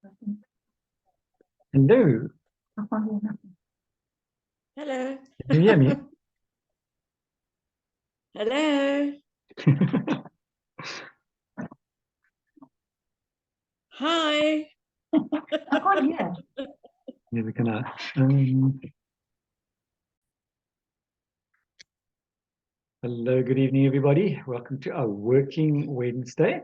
Hello, Hello. can you hear me? Hello. Hi. I can't hear. Yeah, we can. Hello, good evening, everybody. Welcome to our working Wednesday.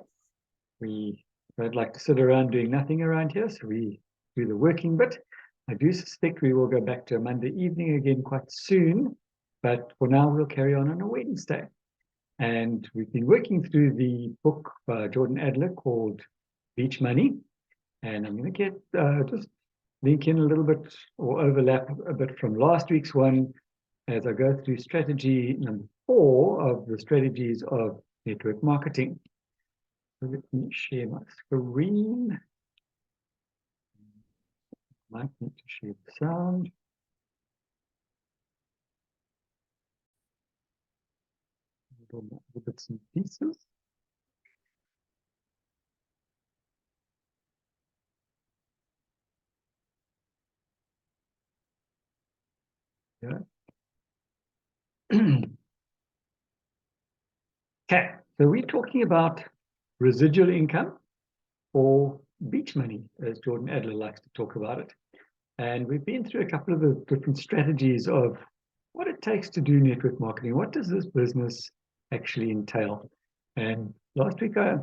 We don't like to sit around doing nothing around here, so we do the working bit. I do suspect we will go back to a Monday evening again quite soon, but for now we'll carry on a Wednesday. And we've been working through the book by Jordan Adler called Beach Money. And I'm going to get just link in a little bit or overlap a bit from last week's one as I go through strategy number 4 of the strategies of network marketing. So let me share my screen. Might need to share the sound. Little bits and pieces. Yeah. Okay, so we're talking about residual income or beach money, as Jordan Adler likes to talk about it. And we've been through a couple of the different strategies of what it takes to do network marketing. What does this business actually entail? And last week I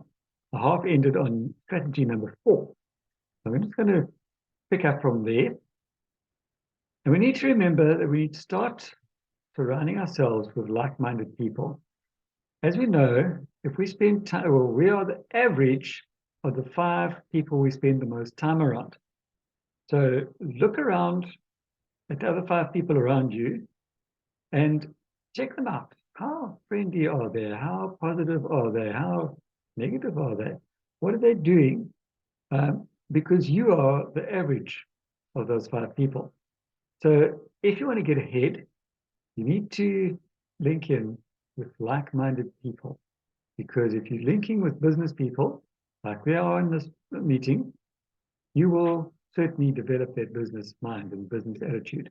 half ended on strategy number 4. So I'm just going to pick up from there. And we need to remember that we need to start surrounding ourselves with like-minded people. As we know, if we spend time, well, we are the average of the 5 people we spend the most time around. So look around at the other 5 people around you and check them out. How friendly are they? How positive are they? How negative are they? What are they doing? Because you are the average of those 5 people. So if you want to get ahead, you need to link in with like-minded people. Because if you're linking with business people, like we are in this meeting, you will certainly develop that business mind and business attitude.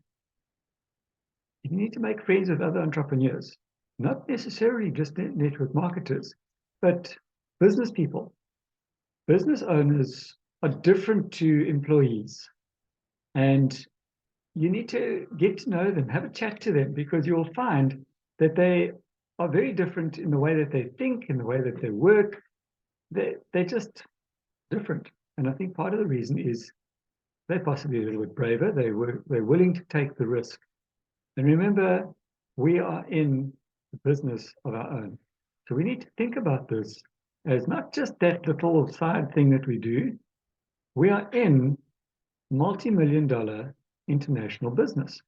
You need to make friends with other entrepreneurs, not necessarily just network marketers, but business people. Business owners are different to employees. And you need to get to know them, have a chat to them, because you'll find that they are very different in the way that they think, in the way that they work. They're just different. And I think part of the reason is they're possibly a little bit braver. They're willing to take the risk. And remember, we are in the business of our own. So we need to think about this as not just that little side thing that we do. We are in multi-million-dollar international business.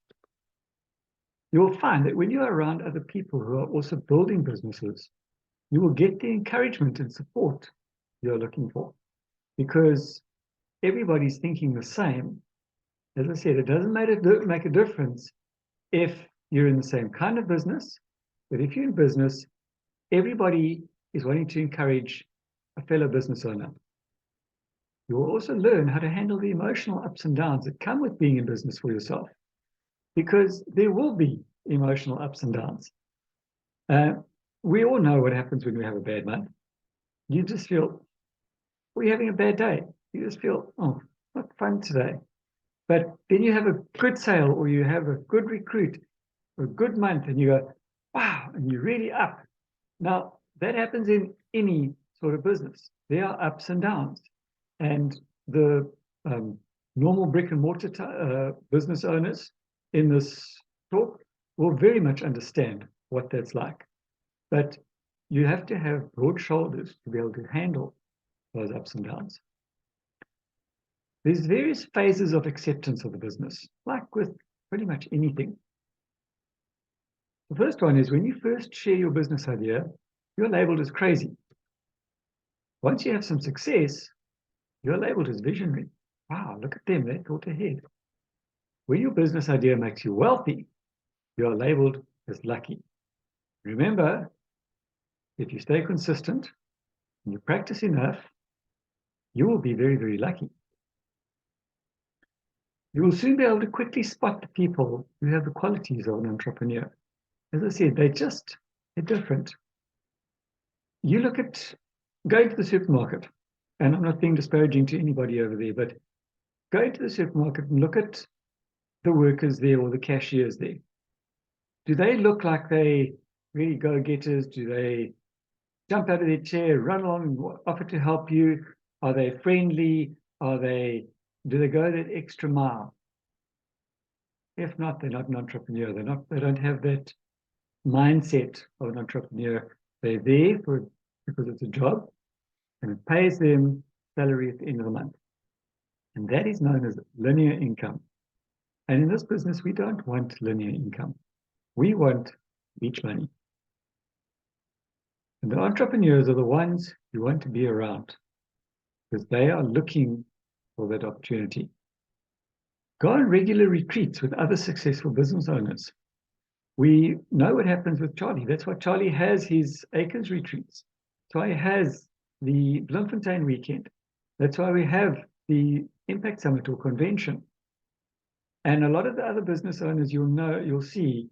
You will find that when you are around other people who are also building businesses, you will get the encouragement and support you're looking for, because everybody's thinking the same. As I said, it doesn't make a difference if you're in the same kind of business, but if you're in business, everybody is wanting to encourage a fellow business owner. You will also learn how to handle the emotional ups and downs that come with being in business for yourself, because there will be emotional ups and downs. We all know what happens when we have a bad month. You just feel, we're having a bad day. You just feel, oh, not fun today. But then you have a good sale or you have a good recruit or a good month and you go, wow, and you're really up. Now, that happens in any sort of business. There are ups and downs. And the normal brick and mortar business owners in this talk will very much understand what that's like. But you have to have broad shoulders to be able to handle those ups and downs. There's various phases of acceptance of the business, like with pretty much anything. The first one is when you first share your business idea, you're labeled as crazy. Once you have some success, you're labeled as visionary. Wow, look at them, they thought ahead. When your business idea makes you wealthy, you're labeled as lucky. Remember, if you stay consistent and you practice enough, you will be very, very lucky. You will soon be able to quickly spot the people who have the qualities of an entrepreneur. As I said, they're different. You look at going to the supermarket, and I'm not being disparaging to anybody over there, but go to the supermarket and look at the workers there or the cashiers there. Do they look like they really go-getters? Do they jump out of their chair, run along and offer to help you? Are they friendly? Do they go that extra mile? If not, they're not an entrepreneur. They don't have that mindset of an entrepreneur. They're there because it's a job and it pays them salary at the end of the month. And that is known as linear income. And in this business, we don't want linear income. We want beach money. And the entrepreneurs are the ones you want to be around because they are looking for that opportunity. Go on regular retreats with other successful business owners. We know what happens with Charlie. That's why Charlie has his Acres retreats. That's why he has the Bloemfontein weekend. That's why we have the Impact Summit or convention. And a lot of the other business owners you'll see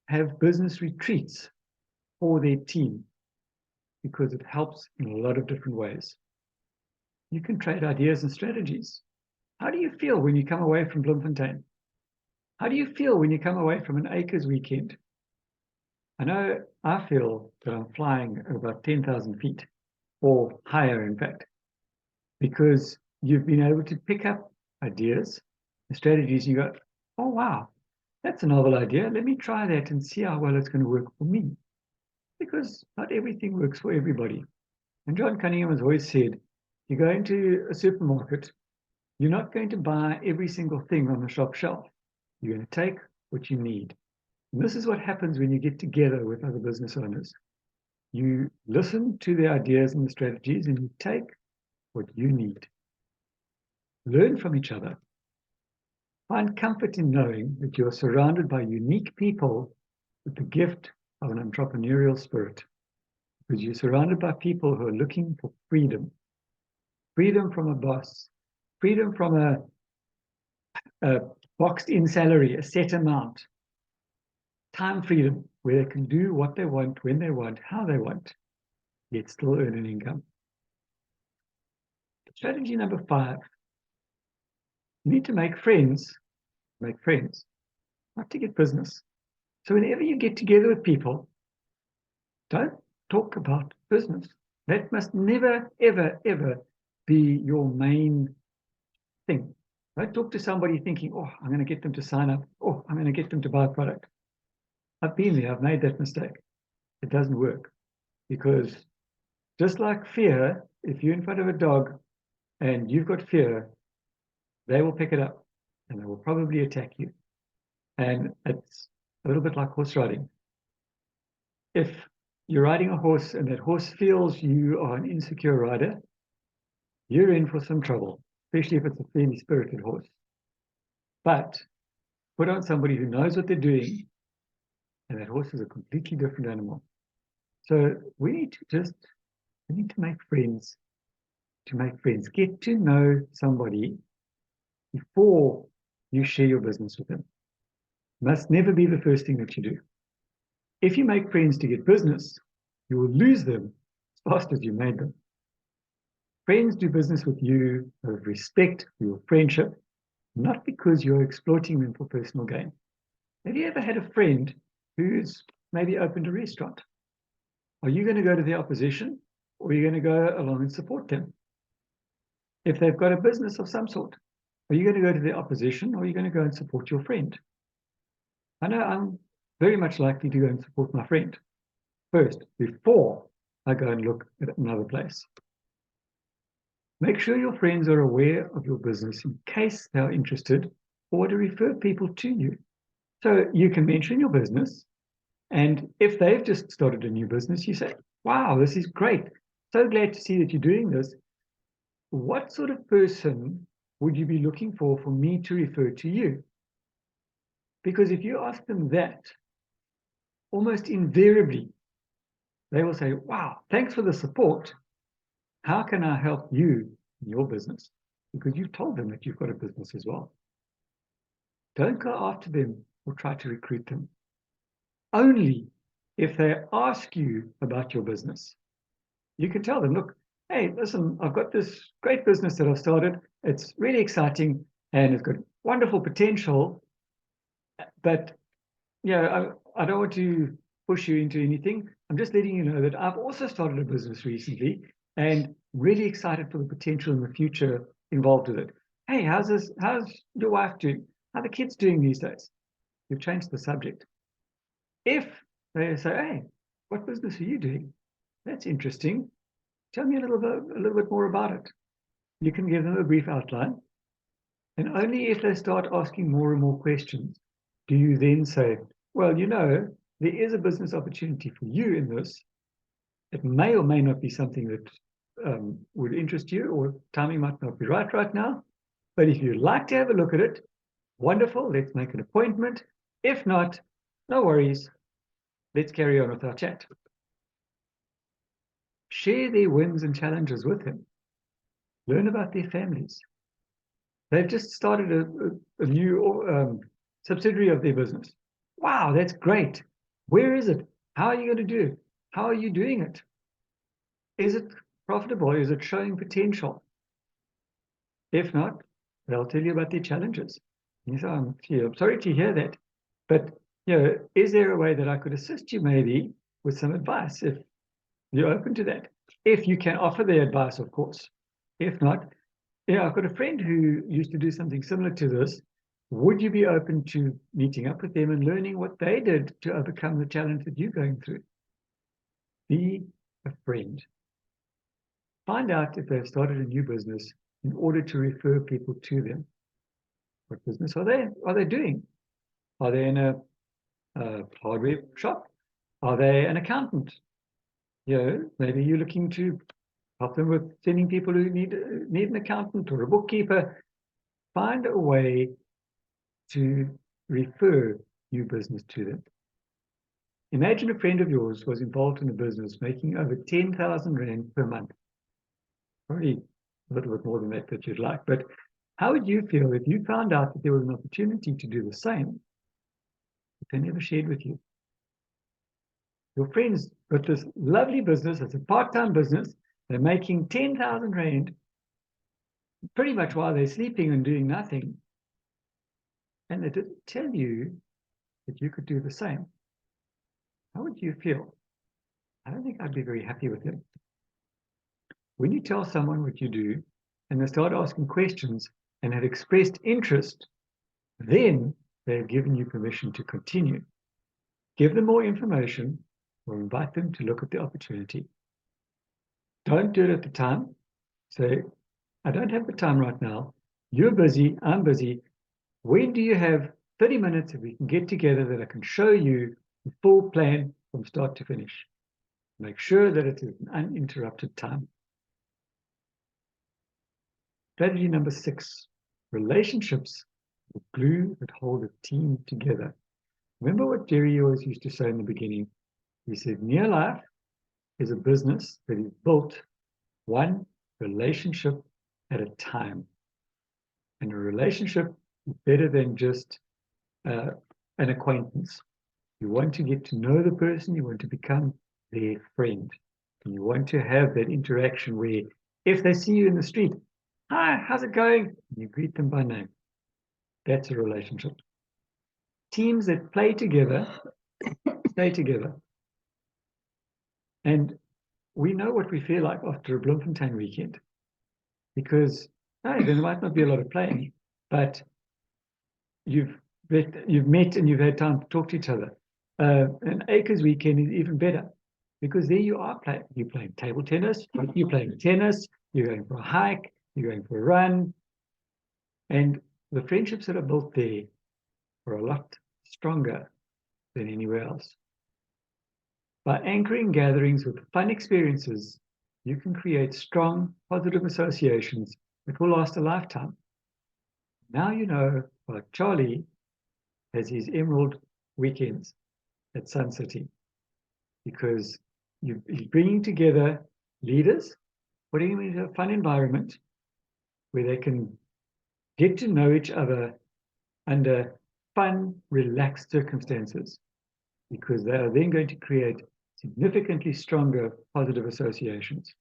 have business retreats for their team because it helps in a lot of different ways. You can trade ideas and strategies. How do you feel when you come away from Bloemfontein? How do you feel when you come away from an Acres weekend? I know I feel that I'm flying at about 10,000 feet or higher, in fact, because you've been able to pick up ideas and strategies. You go, oh, wow, that's a novel idea. Let me try that and see how well it's going to work for me. Because not everything works for everybody. And John Cunningham has always said, you go into a supermarket, you're not going to buy every single thing on the shop shelf. You're going to take what you need. And this is what happens when you get together with other business owners. You listen to the ideas and the strategies and you take what you need. Learn from each other. Find comfort in knowing that you're surrounded by unique people with the gift of an entrepreneurial spirit. Because you're surrounded by people who are looking for freedom. Freedom from a boss. Freedom from a boxed in salary, a set amount. Time freedom, where they can do what they want, when they want, how they want, yet still earn an income. Strategy number 5, you need to make friends, not to get business. So whenever you get together with people, don't talk about business. That must never, ever, ever be your main thing. Don't talk to somebody thinking, oh, I'm going to get them to sign up. Oh, I'm going to get them to buy a product. I've been there. I've made that mistake. It doesn't work because just like fear, if you're in front of a dog and you've got fear, they will pick it up and they will probably attack you. And it's a little bit like horse riding. If you're riding a horse and that horse feels you are an insecure rider, you're in for some trouble, especially if it's a fairly spirited horse. But put on somebody who knows what they're doing, and that horse is a completely different animal. So we need to make friends. Get to know somebody before you share your business with them. Must never be the first thing that you do. If you make friends to get business, you will lose them as fast as you made them. Friends do business with you out of respect for your friendship, not because you're exploiting them for personal gain. Have you ever had a friend who's maybe opened a restaurant? Are you going to go to the opposition or are you going to go along and support them? If they've got a business of some sort, are you going to go to the opposition or are you going to go and support your friend? I know I'm very much likely to go and support my friend first before I go and look at another place. Make sure your friends are aware of your business in case they're interested or to refer people to you. So you can mention your business, and if they've just started a new business, you say, wow, this is great. So glad to see that you're doing this. What sort of person would you be looking for me to refer to you? Because if you ask them that, almost invariably, they will say, wow, thanks for the support. How can I help you in your business? Because you've told them that you've got a business as well. Don't go after them or try to recruit them. Only if they ask you about your business. You can tell them, look, hey, listen, I've got this great business that I've started. It's really exciting and it's got wonderful potential, but I don't want to push you into anything. I'm just letting you know that I've also started a business recently and really excited for the potential in the future involved with it. Hey, how's your wife doing? How are the kids doing these days? You've changed the subject. If they say, hey, what business are you doing? That's interesting. Tell me a little bit more about it. You can give them a brief outline. And only if they start asking more and more questions do you then say, well, there is a business opportunity for you in this. It may or may not be something that would interest you, or timing might not be right now. But if you'd like to have a look at it, wonderful, let's make an appointment. If not, no worries. Let's carry on with our chat. Share their wins and challenges with them. Learn about their families. They've just started a new subsidiary of their business. Wow, that's great. Where is it? How are you going to do it? How are you doing it? Is it profitable? Is it showing potential? If not, they'll tell you about their challenges. You say, I'm sorry to hear that. But is there a way that I could assist you maybe with some advice if you're open to that? If you can offer the advice, of course. If not, I've got a friend who used to do something similar to this. Would you be open to meeting up with them and learning what they did to overcome the challenge that you're going through? Be a friend. Find out if they've started a new business in order to refer people to them. What business are they doing? Are they in a hardware shop? Are they an accountant? Maybe you're looking to help them with sending people who need an accountant or a bookkeeper. Find a way to refer new business to them. Imagine a friend of yours was involved in a business making over 10,000 Rand per month. Probably a little bit more than that you'd like, but how would you feel if you found out that there was an opportunity to do the same, but they never shared with you? Your friends got this lovely business, it's a part-time business, they're making 10,000 Rand pretty much while they're sleeping and doing nothing. And they didn't tell you that you could do the same. How would you feel? I don't think I'd be very happy with them. When you tell someone what you do and they start asking questions and have expressed interest, then they have given you permission to continue. Give them more information or invite them to look at the opportunity. Don't do it at the time. Say, I don't have the time right now. You're busy, I'm busy. When do you have 30 minutes that we can get together that I can show you the full plan from start to finish? Make sure that it is an uninterrupted time. Strategy number 6, relationships, the glue that hold a team together. Remember what Jerry always used to say in the beginning? He said, near life is a business that is built one relationship at a time. And a relationship is better than just an acquaintance. You want to get to know the person, you want to become their friend. And you want to have that interaction where if they see you in the street, hi, how's it going? And you greet them by name. That's a relationship. Teams that play together, stay together. And we know what we feel like after a Bloemfontein weekend. Because there might not be a lot of playing, but you've met and you've had time to talk to each other. An Acres weekend is even better because there you are playing. You're playing table tennis, you're playing tennis, you're going for a hike, you're going for a run. And the friendships that are built there are a lot stronger than anywhere else. By anchoring gatherings with fun experiences, you can create strong, positive associations that will last a lifetime. Now you know why Charlie has his Emerald weekends at Sun City, because he's bringing together leaders, putting them into a fun environment where they can get to know each other under fun, relaxed circumstances, because they are then going to create significantly stronger positive associations.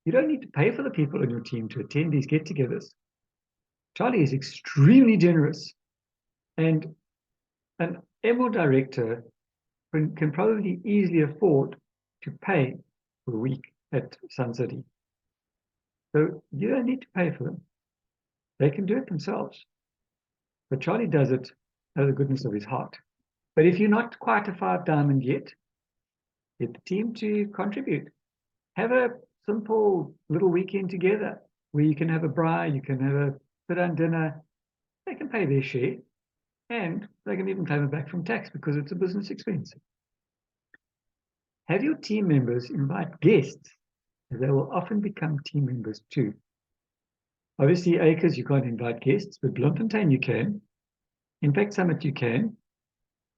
You don't need to pay for the people on your team to attend these get-togethers. Charlie is extremely generous, and an ML director can probably easily afford to pay for a week at Sun City. So you don't need to pay for them. They can do it themselves. But Charlie does it out of the goodness of his heart. But if you're not quite a 5 diamond yet, get the team to contribute. Have a simple little weekend together where you can have a braai, you can have a sit-down dinner. They can pay their share, and they can even claim it back from tax because it's a business expense. Have your team members invite guests, as they will often become team members too. Obviously, Acres, you can't invite guests, but Bloemfontein you can. Impact Summit you can.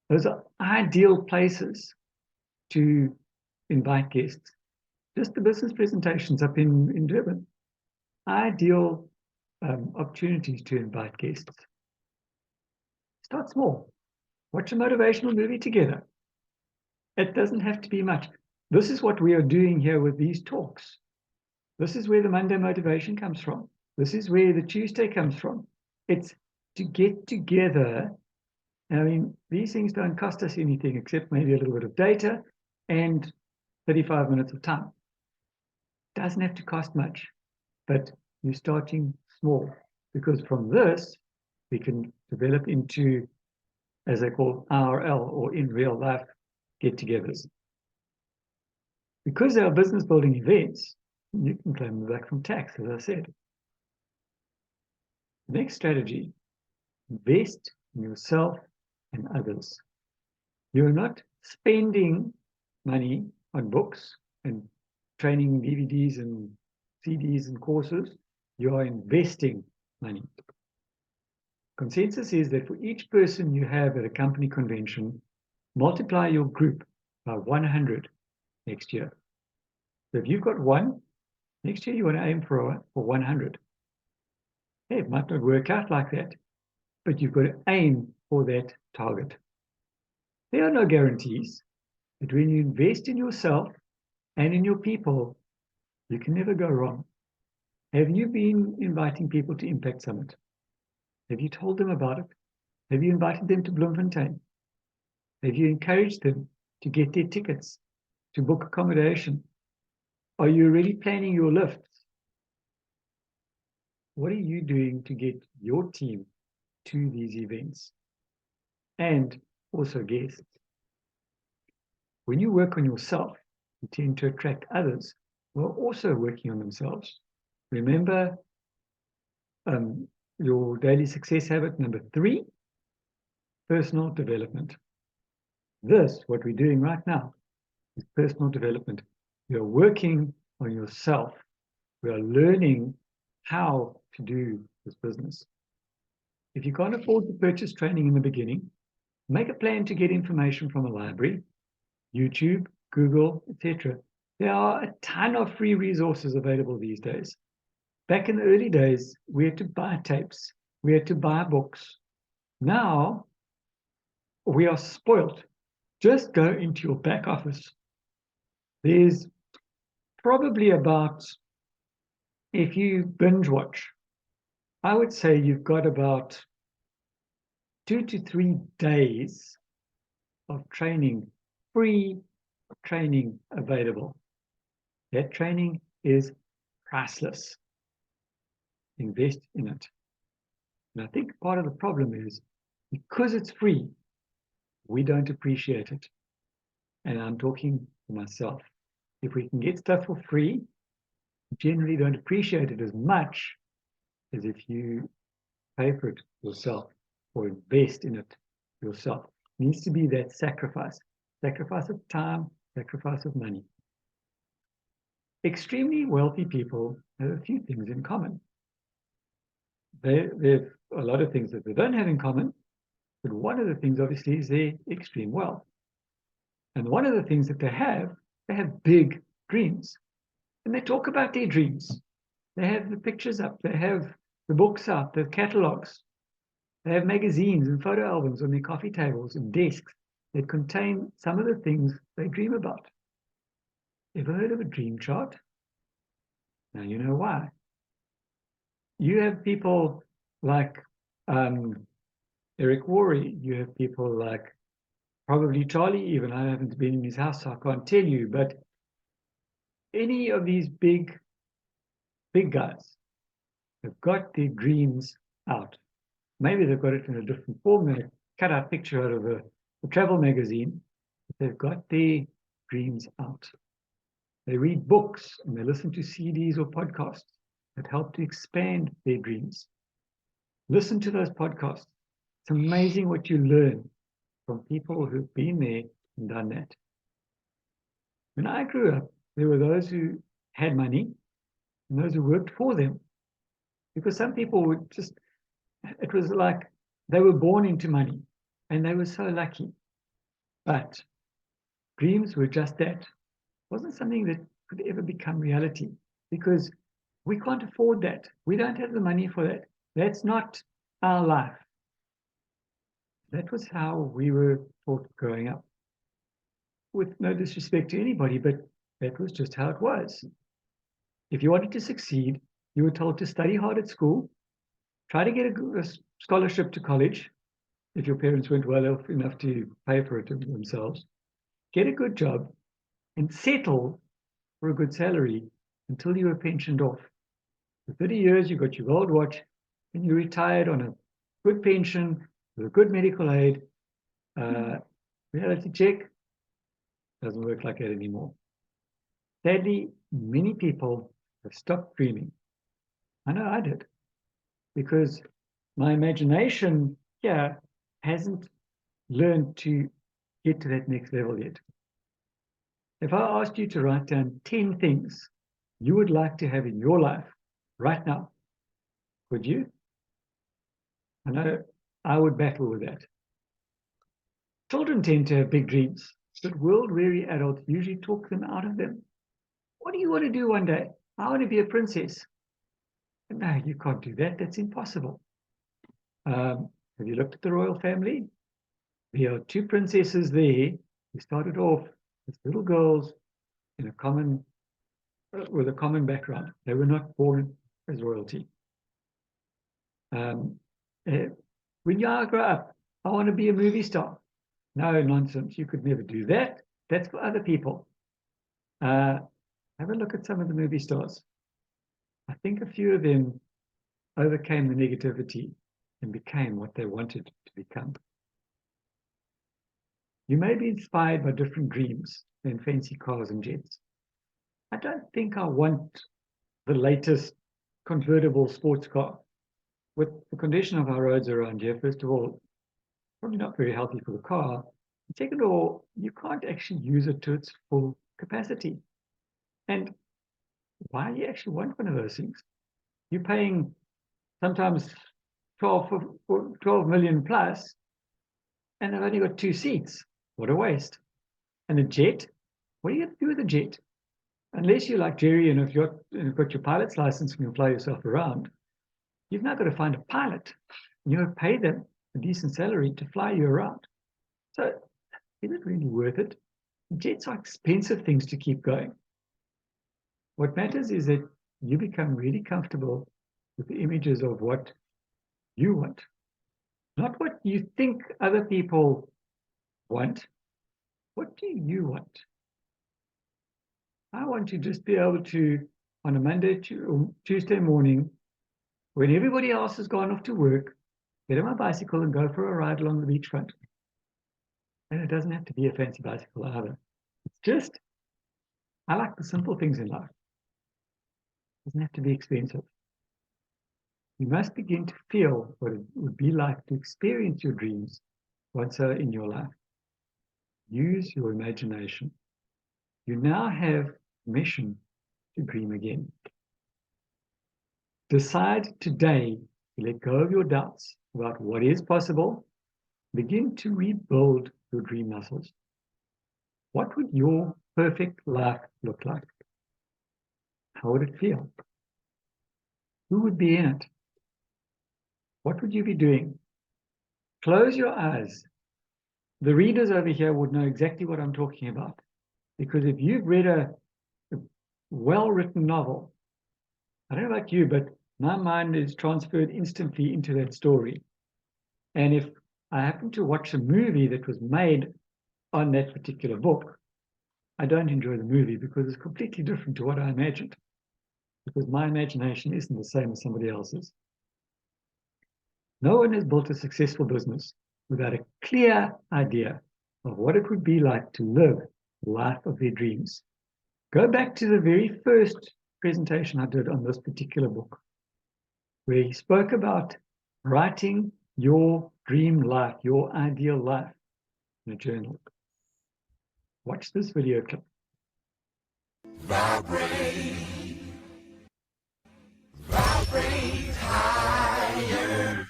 Those are ideal places to invite guests. Just the business presentations up in Durban. Ideal opportunities to invite guests. Start small. Watch a motivational movie together. It doesn't have to be much. This is what we are doing here with these talks. This is where the Monday motivation comes from. This is where the Tuesday comes from. It's to get together. I mean, these things don't cost us anything except maybe a little bit of data and 35 minutes of time. Doesn't have to cost much, but you're starting small, because from this, we can develop into, as they call IRL, or in real life get-togethers. Because they are business building events, you can claim them back from tax, as I said. Next strategy, invest in yourself and others. You're not spending money on books and training DVDs and CDs and courses. You are investing money. Consensus is that for each person you have at a company convention, multiply your group by 100 next year. So if you've got one, next year you want to aim for 100. Hey, it might not work out like that, but you've got to aim for that target. There are no guarantees, but when you invest in yourself and in your people, you can never go wrong. Have you been inviting people to Impact Summit? Have you told them about it? Have you invited them to Bloemfontein? Have you encouraged them to get their tickets, to book accommodation? Are you already planning your lifts? What are you doing to get your team to these events? And also guests. When you work on yourself, you tend to attract others who are also working on themselves. Remember your daily success habit number 3, personal development. This, what we're doing right now, is personal development. You're working on yourself. We are learning how to do this business. If you can't afford to purchase training in the beginning, make a plan to get information from a library, YouTube, Google, etc. There are a ton of free resources available these days. Back in the early days, we had to buy tapes. We had to buy books. Now, we are spoilt. Just go into your back office. There's probably about, if you binge watch, I would say you've got about 2 to 3 days of training, free training available. That training is priceless. Invest in it. And I think part of the problem is because it's free, we don't appreciate it. And I'm talking for myself. If we can get stuff for free, we generally don't appreciate it as much as if you pay for it yourself or invest in it yourself. It needs to be that sacrifice. Sacrifice of time, sacrifice of money. Extremely wealthy people have a few things in common. They have a lot of things that they don't have in common, but one of the things obviously is their extreme wealth. And one of the things that they have big dreams. And they talk about their dreams. They have the pictures up, they have the books up, the catalogs. They have magazines and photo albums on their coffee tables and desks that contain some of the things they dream about. Ever heard of a dream chart? Now you know why. You have people like Eric Worre. You have people like probably Charlie even. I haven't been in his house, so I can't tell you. But any of these big guys have got their dreams out. Maybe they've got it in a different form, a cut-out picture out of a travel magazine. But they've got their dreams out. They read books and they listen to CDs or podcasts that help to expand their dreams. Listen to those podcasts. It's amazing what you learn from people who've been there and done that. When I grew up, there were those who had money and those who worked for them. Because some people would just, it was like they were born into money and they were so lucky. But dreams were just that. It wasn't something that could ever become reality because we can't afford that. We don't have the money for that. That's not our life. That was how we were taught growing up. With no disrespect to anybody, but that was just how it was. If you wanted to succeed, you were told to study hard at school, try to get a scholarship to college, if your parents weren't well off enough to pay for it themselves, get a good job, and settle for a good salary until you were pensioned off. For 30 years, you got your gold watch, and you retired on a good pension with a good medical aid. Reality check doesn't work like that anymore. Sadly, many people have stopped dreaming. I know I did, because my imagination here hasn't learned to get to that next level yet. If I asked you to write down 10 things you would like to have in your life right now, would you? I know I would battle with that. Children tend to have big dreams, but world-weary adults usually talk them out of them. What do you want to do one day? I want to be a princess. No, you can't do that. That's impossible. Have you looked at the royal family? There are two princesses there who started off as little girls in a common, with a common background. They were not born as royalty. When you grow up, I want to be a movie star. No, nonsense. You could never do that. That's for other people. Have a look at some of the movie stars. I think a few of them overcame the negativity and became what they wanted to become. You may be inspired by different dreams than fancy cars and jets. I don't think I want the latest convertible sports car. With the condition of our roads around here, first of all, probably not very healthy for the car. Second of all, you can't actually use it to its full capacity. And why do you actually want one of those things? You're paying sometimes 12 million plus, and they've only got 2 seats. What a waste. And a jet? What are you going to do with a jet? Unless you're like Jerry and if you've got your pilot's license and you fly yourself around, you've now got to find a pilot. You know, pay them a decent salary to fly you around. So is it really worth it? Jets are expensive things to keep going. What matters is that you become really comfortable with the images of what you want, not what you think other people want. What do you want? I want to just be able to, on a Monday, Tuesday morning, when everybody else has gone off to work, get on my bicycle and go for a ride along the beachfront. And it doesn't have to be a fancy bicycle either. It's just, I like the simple things in life. It doesn't have to be expensive. You must begin to feel what it would be like to experience your dreams once they're in your life. Use your imagination. You now have permission to dream again. Decide today to let go of your doubts about what is possible. Begin to rebuild your dream muscles. What would your perfect life look like? How would it feel? Who would be in it? What would you be doing? close your eyes. The readers over here would know exactly what I'm talking about. Because if you've read a well-written novel, I don't know about you, but my mind is transferred instantly into that story. And if I happen to watch a movie that was made on that particular book, I don't enjoy the movie because it's completely different to what I imagined. Because my imagination isn't the same as somebody else's. No one has built a successful business without a clear idea of what it would be like to live the life of their dreams. Go back to the very first presentation I did on this particular book, where he spoke about writing your dream life, your ideal life in a journal. Watch this video clip. Vibrate, vibrate higher.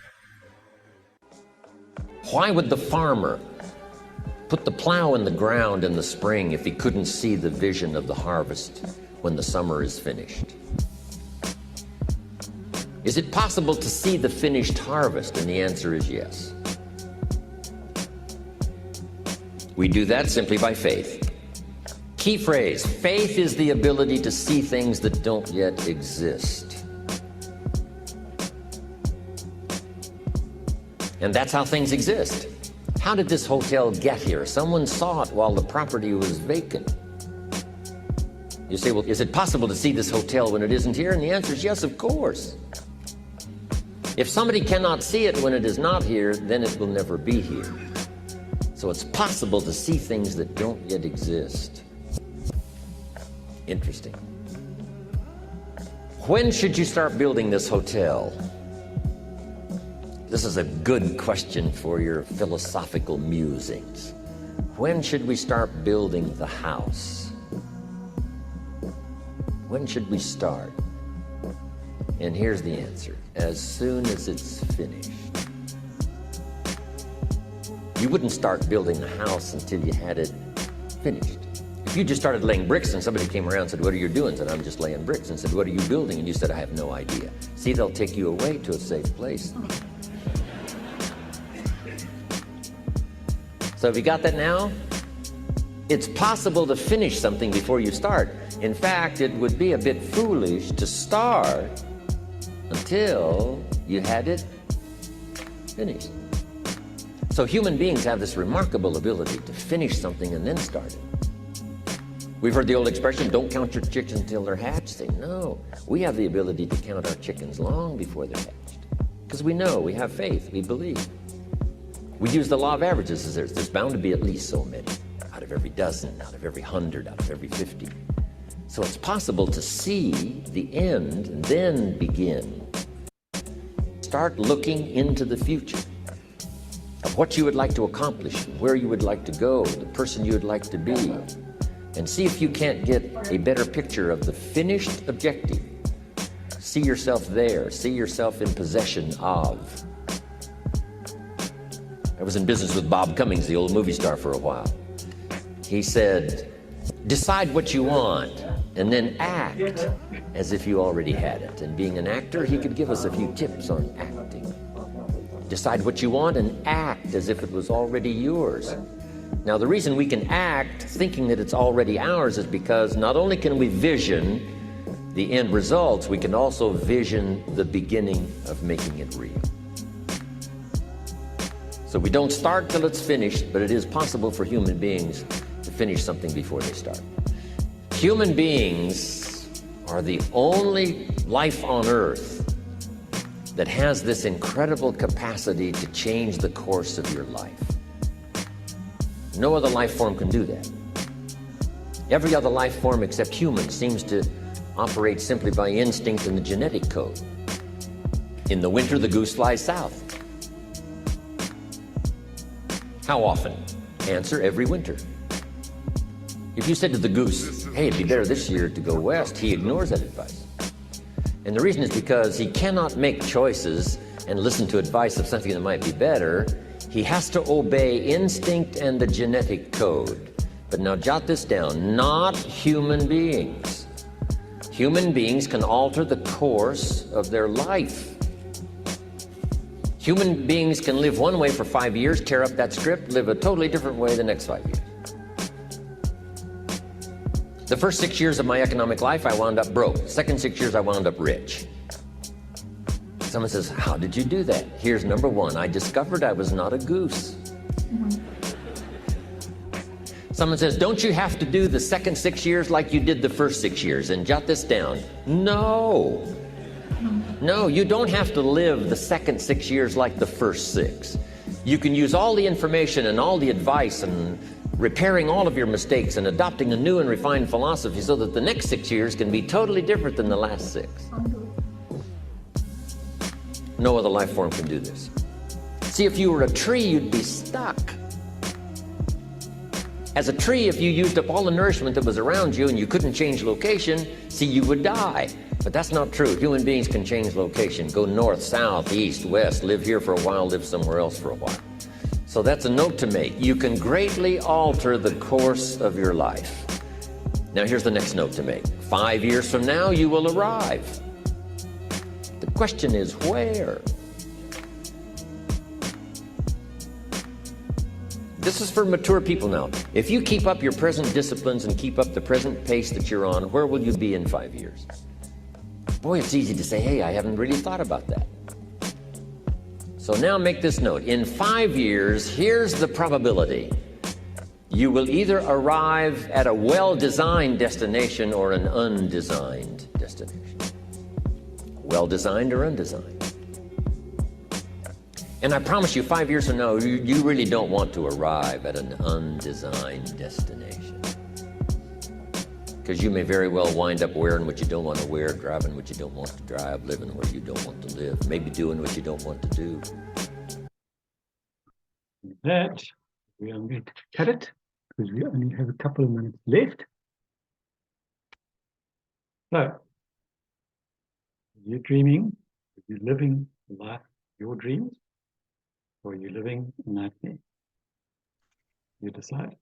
Why would the farmer put the plow in the ground in the spring if he couldn't see the vision of the harvest when the summer is finished? Is it possible to see the finished harvest? And the answer is yes. We do that simply by faith. Key phrase, faith is the ability to see things that don't yet exist. And that's how things exist. How did this hotel get here? Someone saw it while the property was vacant. You say, well, is it possible to see this hotel when it isn't here? And the answer is yes, of course. If somebody cannot see it when it is not here, then it will never be here. So it's possible to see things that don't yet exist. Interesting. When should you start building this hotel? This is a good question for your philosophical musings. When should we start building the house? When should we start? And here's the answer. As soon as it's finished. You wouldn't start building the house until you had it finished. If you just started laying bricks and somebody came around and said, what are you doing? I said, I'm just laying bricks. And said, what are you building? And you said, I have no idea. See, they'll take you away to a safe place. So have you got that now? It's possible to finish something before you start. In fact, it would be a bit foolish to start until you had it finished. So human beings have this remarkable ability to finish something and then start it. We've heard the old expression, don't count your chickens until they're hatched. Say, no, we have the ability to count our chickens long before they're hatched. Because we know, we have faith, we believe. We use the law of averages. There's bound to be at least so many. Out of every dozen, out of every 100, out of every 50. So it's possible to see the end and then begin. Start looking into the future of what you would like to accomplish, where you would like to go, the person you would like to be, and see if you can't get a better picture of the finished objective. See yourself there, see yourself in possession of. I was in business with Bob Cummings, the old movie star, for a while. He said, decide what you want and then act as if you already had it. And being an actor, he could give us a few tips on acting. Decide what you want and act as if it was already yours. Now, the reason we can act thinking that it's already ours is because not only can we vision the end results, we can also vision the beginning of making it real. So we don't start till it's finished, but it is possible for human beings to finish something before they start. Human beings are the only life on earth that has this incredible capacity to change the course of your life. No other life form can do that. Every other life form except humans seems to operate simply by instinct and the genetic code. In the winter, the goose flies south. How often? Answer, every winter. If you said to the goose, hey, it'd be better this year to go west, he ignores that advice. And the reason is because he cannot make choices and listen to advice of something that might be better. He has to obey instinct and the genetic code. But now jot this down, not human beings. Human beings can alter the course of their life. Human beings can live one way for 5 years, tear up that script, live a totally different way the next 5 years. The first 6 years of my economic life, I wound up broke. Second 6 years, I wound up rich. Someone says, how did you do that? Here's number one. I discovered I was not a goose. Someone says, don't you have to do the second 6 years like you did the first 6 years? And jot this down. No. No, you don't have to live the second 6 years like the first 6. You can use all the information and all the advice and repairing all of your mistakes and adopting a new and refined philosophy so that the next 6 years can be totally different than the last 6. No other life form can do this. See, if you were a tree, you'd be stuck. As a tree, if you used up all the nourishment that was around you and you couldn't change location, see, you would die. But that's not true. Human beings can change location, go north, south, east, west, live here for a while, live somewhere else for a while. So that's a note to make. You can greatly alter the course of your life. Now here's the next note to make. 5 years from now, you will arrive. The question is where? This is for mature people now. If you keep up your present disciplines and keep up the present pace that you're on, where will you be in 5 years? Boy, it's easy to say, hey, I haven't really thought about that. So now make this note. In 5 years, here's the probability. You will either arrive at a well-designed destination or an undesigned destination. Well-designed or undesigned. And I promise you, 5 years from now, you really don't want to arrive at an undesigned destination. Because you may very well wind up wearing what you don't want to wear, driving what you don't want to drive, living where you don't want to live, maybe doing what you don't want to do. That, we are going to cut it because we only have a couple of minutes left. So, you're dreaming, you're living life, your dreams, or you're living a nightmare. You decide.